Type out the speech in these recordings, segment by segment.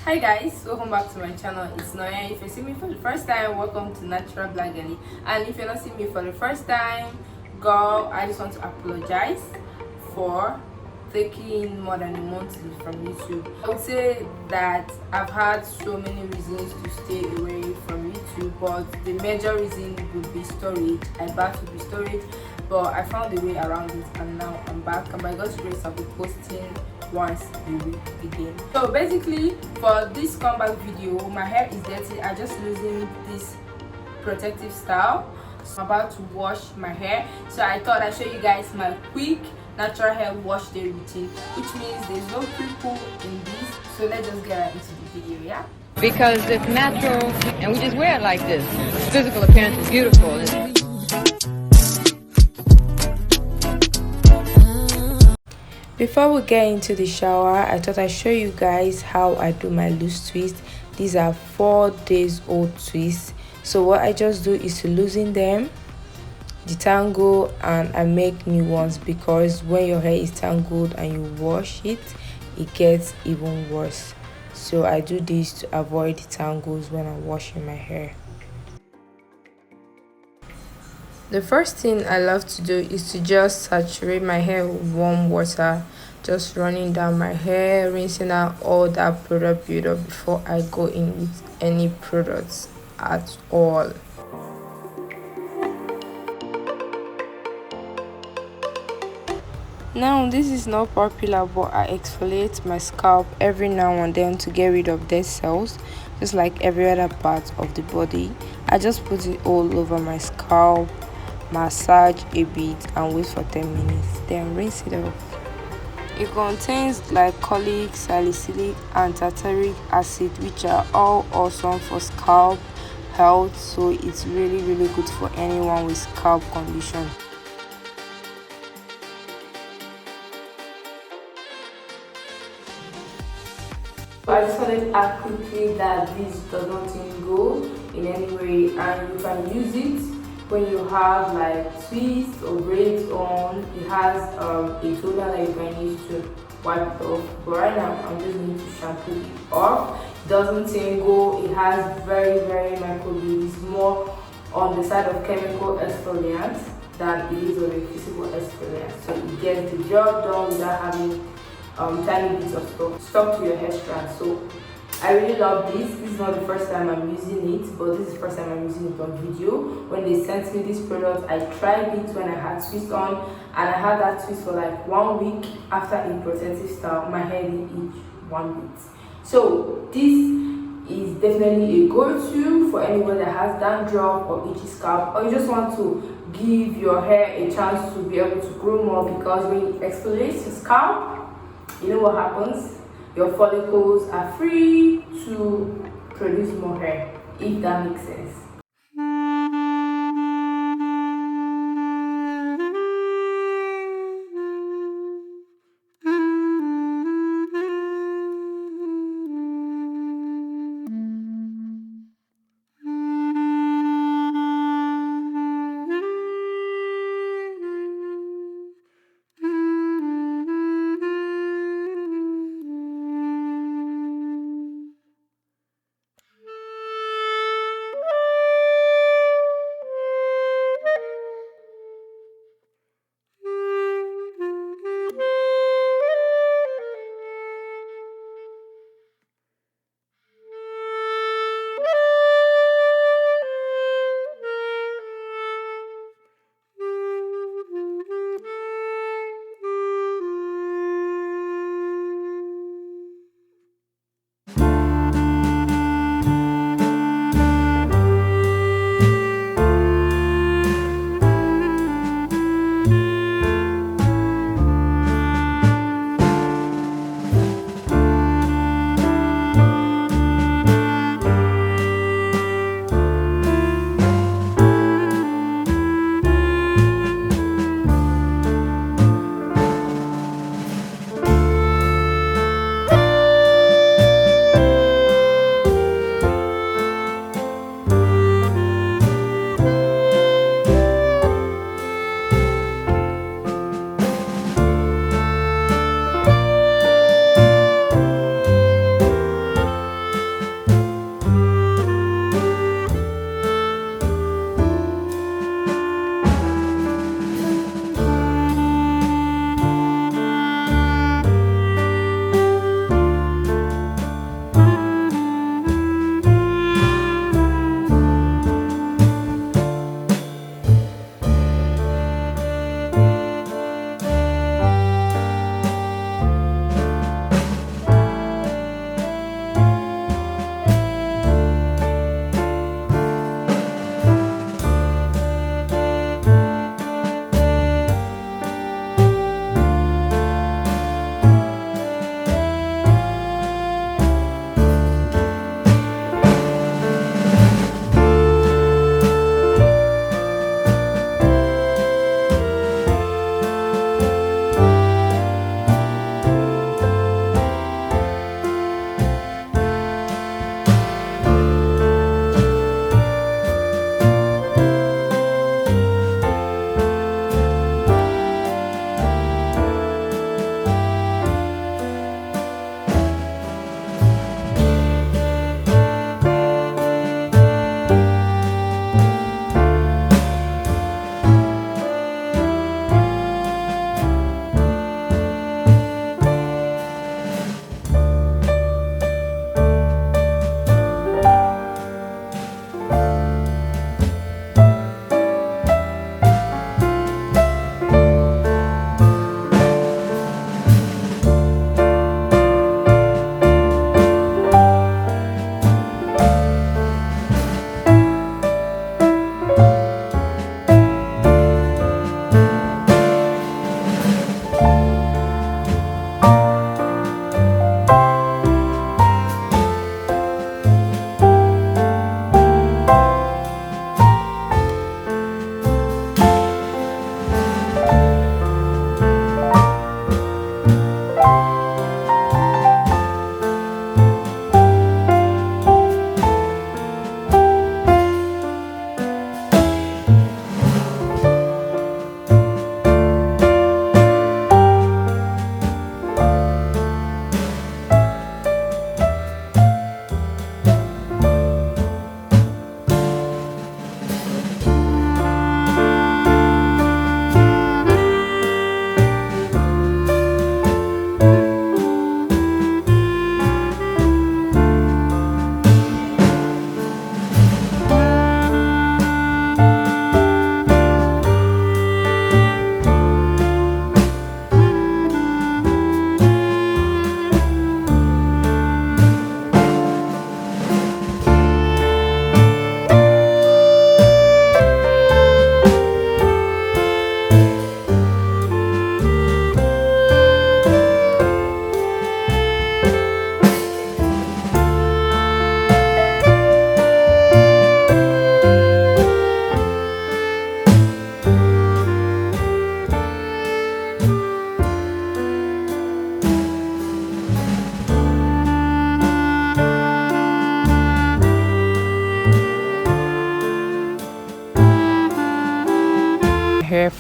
Hi guys, welcome back to my channel. It's Noya. If you see me for the first time, welcome to Natural Black Girly. And if you're not seeing me for the first time, girl, I just want to apologize for taking more than a month from YouTube. I would say that I've had so many reasons to stay away from YouTube, but the major reason would be storage. I battled with storage, but I found a way around it, and now I'm back. And by God's grace, I'll be posting once a week again. So basically, for this comeback video, my hair is dirty. I just using this protective style. So I'm about to wash my hair, so I thought I'd show you guys my quick natural hair wash day routine, which means there's no pre-poo in this. So let's just get right into the video. Yeah, because it's natural and we just wear it like this. Physical appearance is beautiful. before we get into the shower, I thought I'd show you guys how I do my loose twist. These are 4 days old twists. So what I just do is to loosen them, detangle, and I make new ones, because when your hair is tangled and you wash it, it gets even worse. So I do this to avoid tangles when I'm washing my hair. The first thing I love to do is to just saturate my hair with warm water, just running down my hair, rinsing out all that product buildup before I go in with any products at all. Now, this is not popular, but I exfoliate my scalp every now and then to get rid of dead cells, just like every other part of the body. I just put it all over my scalp, massage a bit, and wait for 10 minutes, then rinse it off. It contains glycolic, salicylic, and tartaric acid, which are all awesome for scalp health, so it's really good for anyone with scalp condition. I just wanted to add quickly that this does not tingle in any way, and you can use it when you have like twists or braids on. It has a toner that you can use to wipe it off, but right now I'm just going to shampoo it off. It doesn't tingle. It has very microbeads. It's more on the side of chemical exfoliant than it is on a physical exfoliant, so it gets the job done without having tiny bits of stuck to your hair strand. So I really love this. This is not the first time I'm using it, but this is the first time I'm using it on video. When they sent me this product, I tried it when I had twist on, and I had that twist for like 1 week. After a protective style, my hair didn't itch 1 bit. So this is definitely a go-to for anyone that has dandruff or itchy scalp, or you just want to give your hair a chance to be able to grow more, because when you exfoliate your scalp, you know what happens? Your follicles are free to produce more hair, if that makes sense.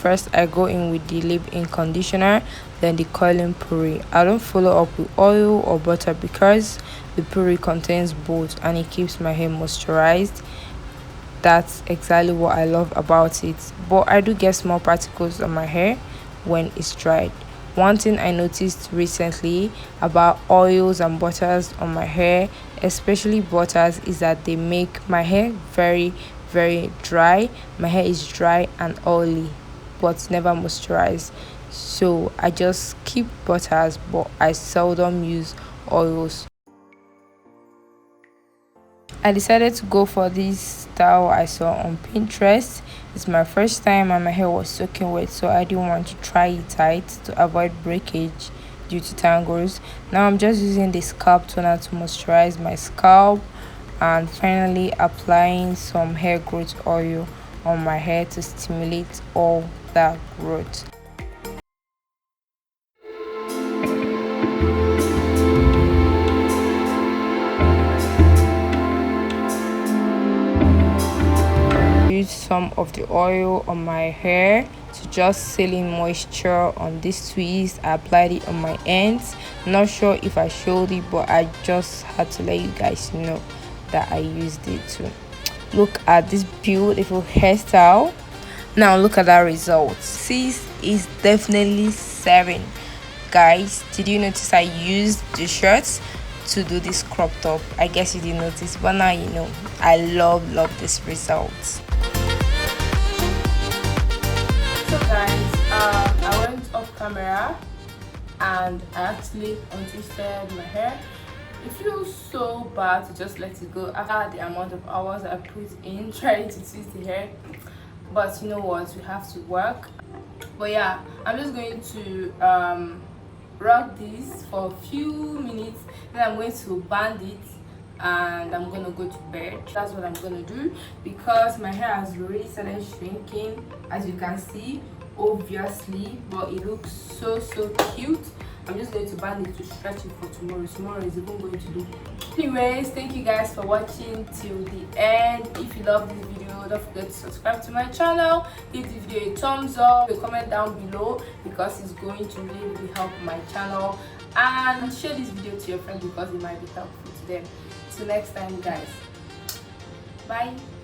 first I go in with the leave-in conditioner, then the curling puree. I don't follow up with oil or butter because the puree contains both and it keeps my hair moisturized. That's exactly what I love about it. But I do get small particles on my hair when it's dried. One thing I noticed recently about oils and butters on my hair, especially butters, is that they make my hair very dry. My hair is dry and oily, but never moisturized. So I just keep butters, but I seldom use oils. I decided to go for this style I saw on Pinterest. It's my first time and my hair was soaking wet, so I didn't want to try it tight to avoid breakage due to tangles. Now I'm just using the scalp toner to moisturize my scalp and finally applying some hair growth oil on my hair to stimulate all that growth. Use some of the oil on my hair to just seal in moisture on this twist. I applied it on my ends. Not sure if I showed it, but I just had to let you guys know that I used it too. Look at this beautiful hairstyle. Now look at that result. This is definitely 7. Guys, did you notice I used the shirts to do this crop top? I guess you didn't notice, but now you know. I love this result. So guys, I went off camera and I actually untwisted my hair. It feels so bad to just let it go after the amount of hours I put in trying to twist the hair, but you know what, we have to work. But yeah, I'm just going to rock this for a few minutes, then I'm going to band it and I'm gonna go to bed. That's what I'm gonna do because my hair has already started shrinking, as you can see, obviously, but it looks so cute. I'm just going to band it to stretch it for tomorrow. Tomorrow is even going to do. Anyways, thank you guys for watching till the end. If you love this video, don't forget to subscribe to my channel, give this video a thumbs up, a comment down below because it's going to really help my channel, and share this video to your friends because it might be helpful to them. Till next time guys, bye.